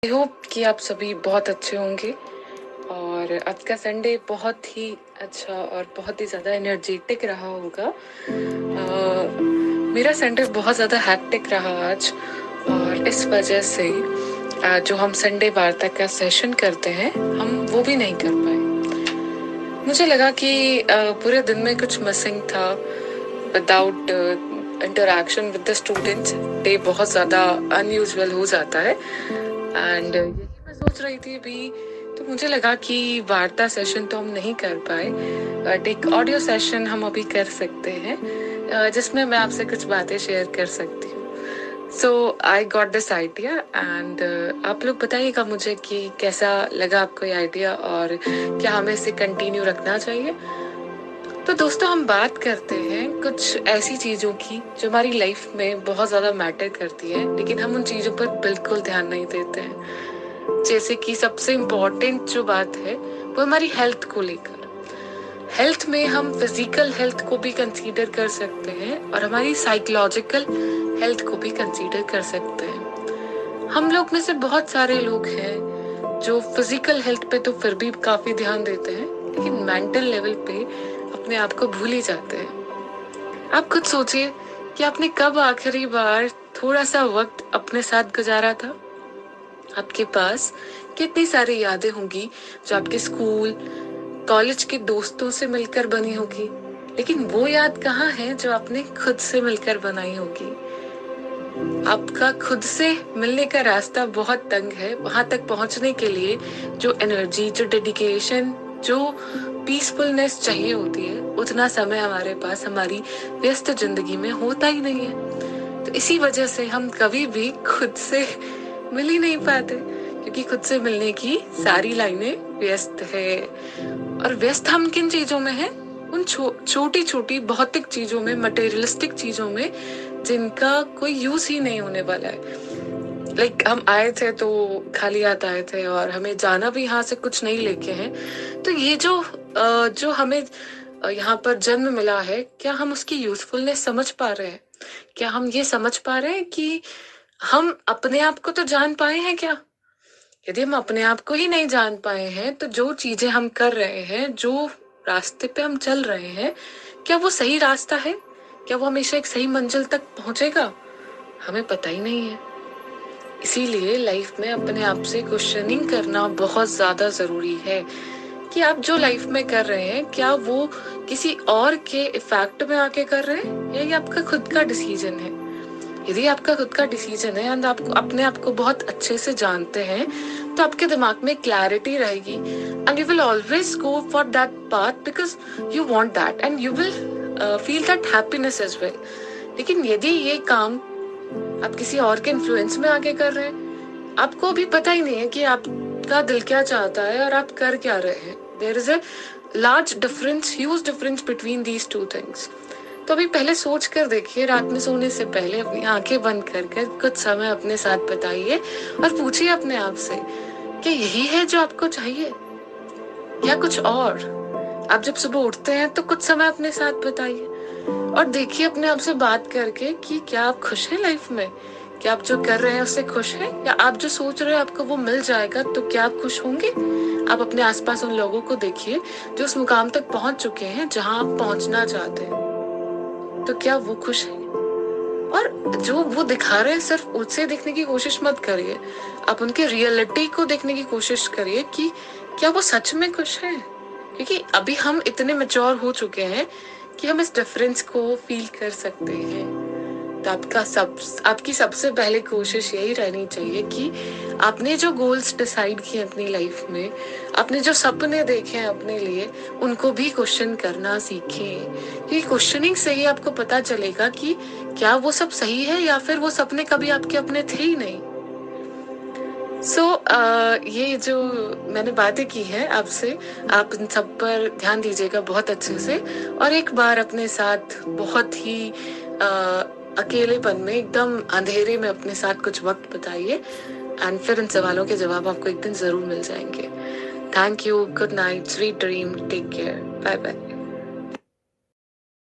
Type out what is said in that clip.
I hope कि आप सभी बहुत अच्छे होंगे और आज का संडे बहुत ही अच्छा और बहुत ही ज़्यादा एनर्जेटिक रहा होगा। मेरा संडे बहुत ज़्यादा हैक्टिक रहा आज और इस वजह से जो हम संडे वार्ता का सेशन करते हैं हम वो भी नहीं कर पाए। मुझे लगा कि पूरे दिन में कुछ मिसिंग था। Without interaction with the students day बहुत ज़्यादा अनयूजुअल हो जाता है एंड यही मैं सोच रही थी अभी। तो मुझे लगा कि वार्ता सेशन तो हम नहीं कर पाए बट एक ऑडियो सेशन हम अभी कर सकते हैं जिसमें मैं आपसे कुछ बातें शेयर कर सकती हूँ। So I got this idea and आप लोग बताइएगा मुझे कि कैसा लगा आपको ये आइडिया और क्या हमें इसे कंटिन्यू रखना चाहिए। तो दोस्तों हम बात करते हैं कुछ ऐसी चीज़ों की जो हमारी लाइफ में बहुत ज़्यादा मैटर करती है लेकिन हम उन चीज़ों पर बिल्कुल ध्यान नहीं देते हैं। जैसे कि सबसे इम्पोर्टेंट जो बात है वो हमारी हेल्थ को लेकर। हेल्थ में हम फिजिकल हेल्थ को भी कंसीडर कर सकते हैं और हमारी साइकोलॉजिकल हेल्थ को भी कंसीडर कर सकते हैं। हम लोग में से बहुत सारे लोग हैं जो फिजिकल हेल्थ पे तो फिर भी काफ़ी ध्यान देते हैं लेकिन मेंटल लेवल पे अपने आप को भूल ही जाते हैं। आप खुद सोचिए कि आपने कब आखिरी बार थोड़ा सा वक्त अपने साथ गुजारा था। आपके पास कितनी सारी यादें होंगी जो आपके स्कूल कॉलेज के दोस्तों से मिलकर बनी होगी, लेकिन वो याद कहाँ है जो आपने खुद से मिलकर बनाई होगी। आपका खुद से मिलने का रास्ता बहुत तंग है। वहां तक पहुंचने के लिए जो एनर्जी, जो डेडिकेशन, जो पीसफुलनेस चाहिए होती है उतना समय हमारे पास हमारी व्यस्त जिंदगी में होता ही नहीं है। तो इसी वजह से हम कभी भी खुद से मिल ही नहीं पाते क्योंकि खुद से मिलने की सारी लाइनें व्यस्त है। और व्यस्त हम किन चीजों में हैं? उन छोटी छोटी भौतिक चीजों में, मटेरियलिस्टिक चीजों में जिनका कोई यूज ही नहीं होने वाला है। लाइक हम आए थे तो खाली हाथ आए थे और हमें जाना भी यहाँ से कुछ नहीं लेके हैं। तो ये जो हमें यहाँ पर जन्म मिला है, क्या हम उसकी यूजफुलनेस समझ पा रहे हैं? क्या हम ये समझ पा रहे हैं कि हम अपने आप को तो जान पाए हैं क्या? यदि हम अपने आप को ही नहीं जान पाए हैं तो जो चीजें हम कर रहे हैं, जो रास्ते पे हम चल रहे हैं, क्या वो सही रास्ता है? क्या वो हमेशा एक सही मंजिल तक पहुंचेगा? हमें पता ही नहीं है। इसीलिए लाइफ में अपने आप से क्वेश्चनिंग करना बहुत ज्यादा जरूरी है कि आप जो लाइफ में कर रहे हैं क्या वो किसी और के इफेक्ट में आके कर रहे हैं या ये आपका खुद का डिसीजन है। यदि आपका खुद का डिसीजन है एंड आप अपने आप को बहुत अच्छे से जानते हैं तो आपके दिमाग में क्लैरिटी रहेगी and you will always go for that path because you want that and you will feel that happiness as well. लेकिन यदि ये काम आप किसी और के इन्फ्लुएंस में आके कर रहे हैं, आपको अभी पता ही नहीं है कि आपका दिल क्या चाहता है और आप कर क्या रहे हैं। There is a large difference, huge difference between these two things. तो अभी पहले सोच कर देखिए, रात में सोने से पहले अपनी आंखें बंद कर कुछ समय अपने साथ बिताइए और पूछिए अपने आप से कि यही है जो आपको चाहिए या कुछ और। आप जब सुबह उठते हैं तो कुछ समय अपने साथ बिताइए और देखिए अपने आप से बात करके कि क्या आप खुश हैं लाइफ में। क्या आप जो कर रहे हैं उससे खुश हैं या आप जो सोच रहे हैं आपको वो मिल जाएगा तो क्या आप खुश होंगे? आप अपने आसपास उन लोगों को देखिए जो उस मुकाम तक पहुंच चुके हैं जहां आप पहुंचना चाहते हैं, तो क्या वो खुश हैं? और जो वो दिखा रहे हैं सिर्फ उससे देखने की कोशिश मत करिए, आप उनके रियलिटी को देखने की कोशिश करिए कि क्या वो सच में खुश हैं। क्योंकि अभी हम इतने मैच्योर हो चुके हैं कि हम इस डिफरेंस को फील कर सकते हैं। तो आपकी सबसे पहले कोशिश यही रहनी चाहिए कि आपने जो गोल्स डिसाइड किए अपनी लाइफ में, आपने जो सपने देखे हैं अपने लिए, उनको भी क्वेश्चन करना सीखें। क्योंकि क्वेश्चनिंग से ही आपको पता चलेगा कि क्या वो सब सही है या फिर वो सपने कभी आपके अपने थे ही नहीं। ये जो मैंने बातें की है आपसे, आप इन सब पर ध्यान दीजिएगा बहुत अच्छे से और एक बार अपने साथ बहुत ही अकेलेपन में, एकदम अंधेरे में अपने साथ कुछ वक्त बिताइए एंड फिर इन सवालों के जवाब आपको एक दिन जरूर मिल जाएंगे। Thank you, good night, sweet dream, take care, bye bye.